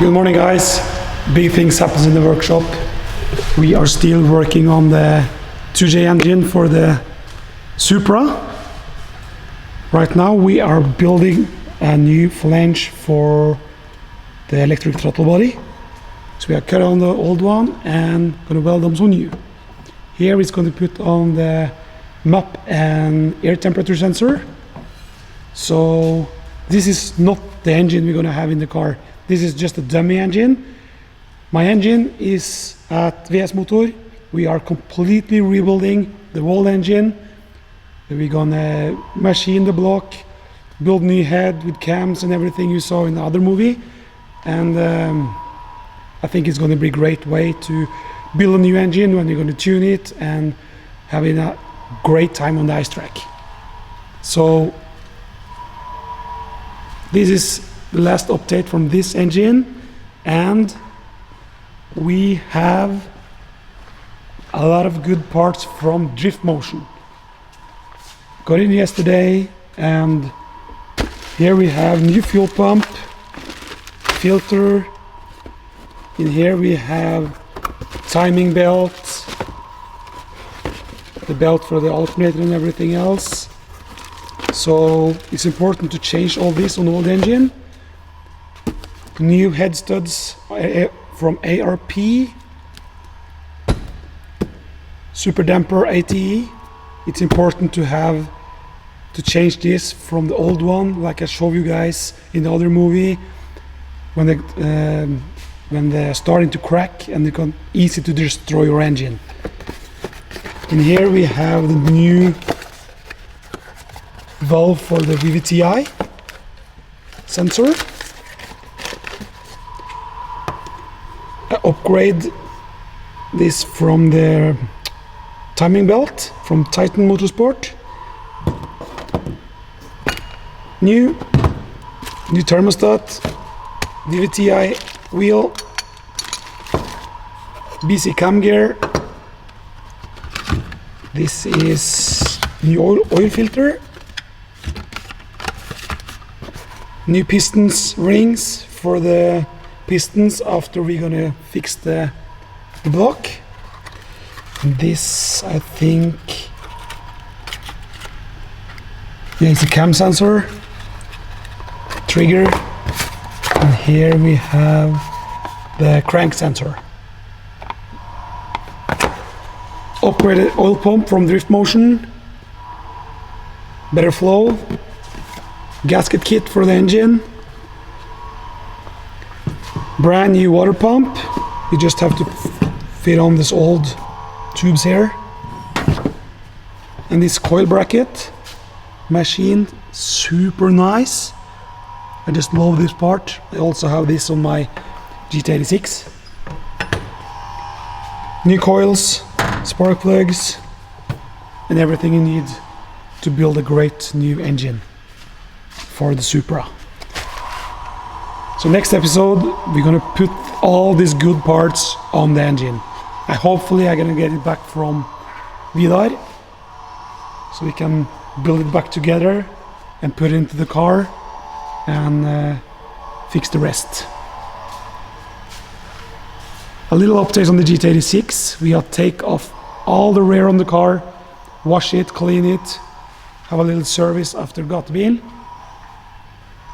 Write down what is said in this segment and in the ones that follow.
Good morning, guys. Big things happens in the workshop. We are still working on the 2J engine for the Supra. Right now we are building a new flange for the electric throttle body. So we are cut on the old one and going to weld them some new. Here it's going to put on the map and air temperature sensor. So this is not the engine we're going to have in the car. This is just a dummy engine. My engine is at VS Motor. We are completely rebuilding the whole engine. We're gonna machine the block, build new head with cams and everything you saw in the other movie. And I think it's gonna be a great way to build a new engine when you're gonna tune it and having a great time on the ice track. So this is the last update from this engine, and we have a lot of good parts from Driftmotion. Got in yesterday, and here we have new fuel pump, filter. In here we have timing belt, the belt for the alternator and everything else. So it's important to change all this on the old engine. New head studs from ARP, super damper ATE. It's important to change this from the old one, like I showed you guys in the other movie, when they're starting to crack and they're easy to destroy your engine. And here we have the new valve for the VVTi sensor. I upgrade this from the timing belt from Titan Motorsport. New thermostat, VVTi wheel, BC cam gear. This is new oil filter, new pistons rings for the pistons after we're gonna fix the block. This, I think, yeah, it's a cam sensor, trigger, and here we have the crank sensor. Upgraded oil pump from Driftmotion, better flow, gasket kit for the engine, brand new water pump. You just have to fit on this old tubes here, and this coil bracket machined, super nice. I just love this part. I also have this on my GT86. New coils, spark plugs, and everything you need to build a great new engine for the Supra. So next episode we're gonna put all these good parts on the engine. Hopefully I'm gonna get it back from Vidar, so we can build it back together and put it into the car and fix the rest. A little update on the GT86. We will take off all the rear on the car, wash it, clean it, have a little service after Gatebil.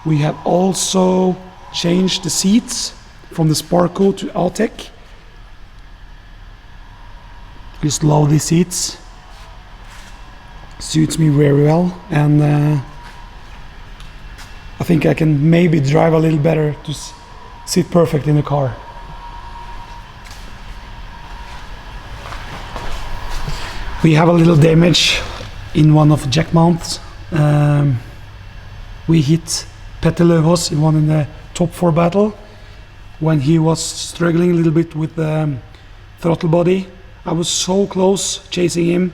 We have also changed the seats from the Sparco to Altec. Just love these seats. Suits me very well, and I think I can maybe drive a little better to sit perfect in the car. We have a little damage in one of the jack mounts. We hit Petter Løvaas in the top 4 battle when he was struggling a little bit with the throttle body. I was so close chasing him,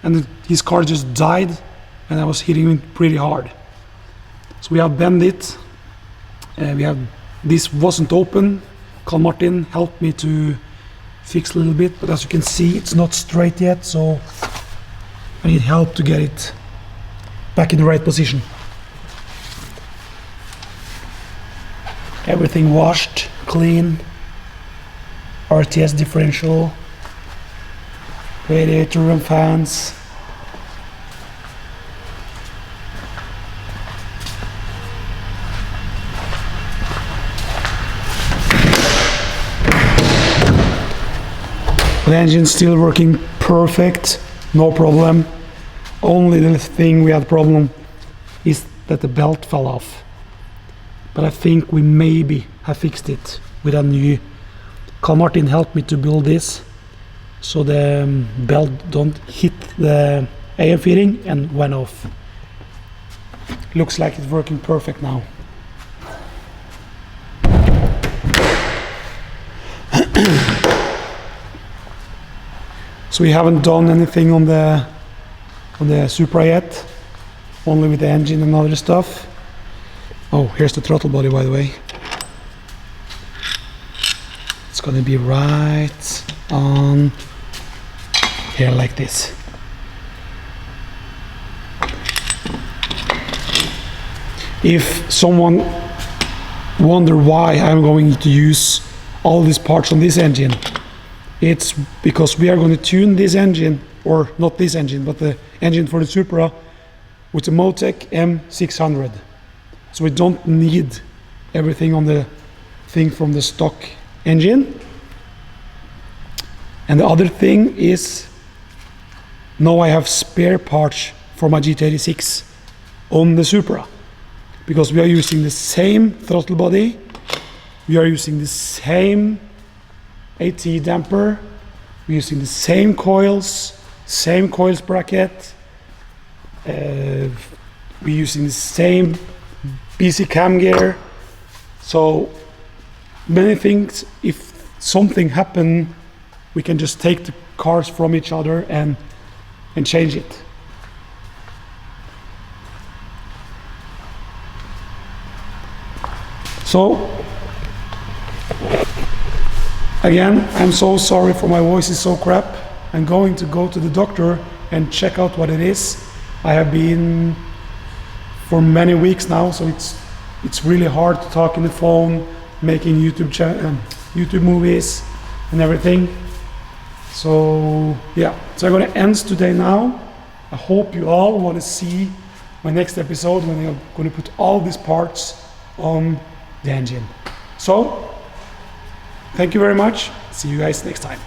and his car just died, and I was hitting him pretty hard. So we have bent it. This wasn't open. Carl Martin helped me to fix a little bit, but as you can see, it's not straight yet, so I need help to get it back in the right position. Everything washed, clean. RTS differential, radiator and fans. The engine's still working perfect, no problem. Only the thing we had problem is that the belt fell off. But I think we maybe have fixed it with a new. Carl Martin helped me to build this so the belt don't hit the AM fitting and went off. Looks like it's working perfect now. So we haven't done anything on the Supra yet, only with the engine and other stuff. Oh, here's the throttle body, by the way. It's gonna be right on here like this. If someone wonder why I'm going to use all these parts on this engine, it's because we are going to tune this engine, or not this engine, but the engine for the Supra with the Motec M600. So we don't need everything on the thing from the stock engine. And the other thing is, now I have spare parts for my GT86 on the Supra, because we are using the same throttle body, we are using the same AT damper, we're using the same coils bracket, we're using the same BC cam gear. So many things, if something happen, we can just take the cars from each other and change it. So again, I'm so sorry for my voice is so crap. I'm going to go to the doctor and check out what it is. I have been for many weeks now, so it's really hard to talk in the phone, making YouTube movies and everything. So yeah, so I'm gonna end today now. I hope you all want to see my next episode when I'm going to put all these parts on the engine. So thank you very much. See you guys next time.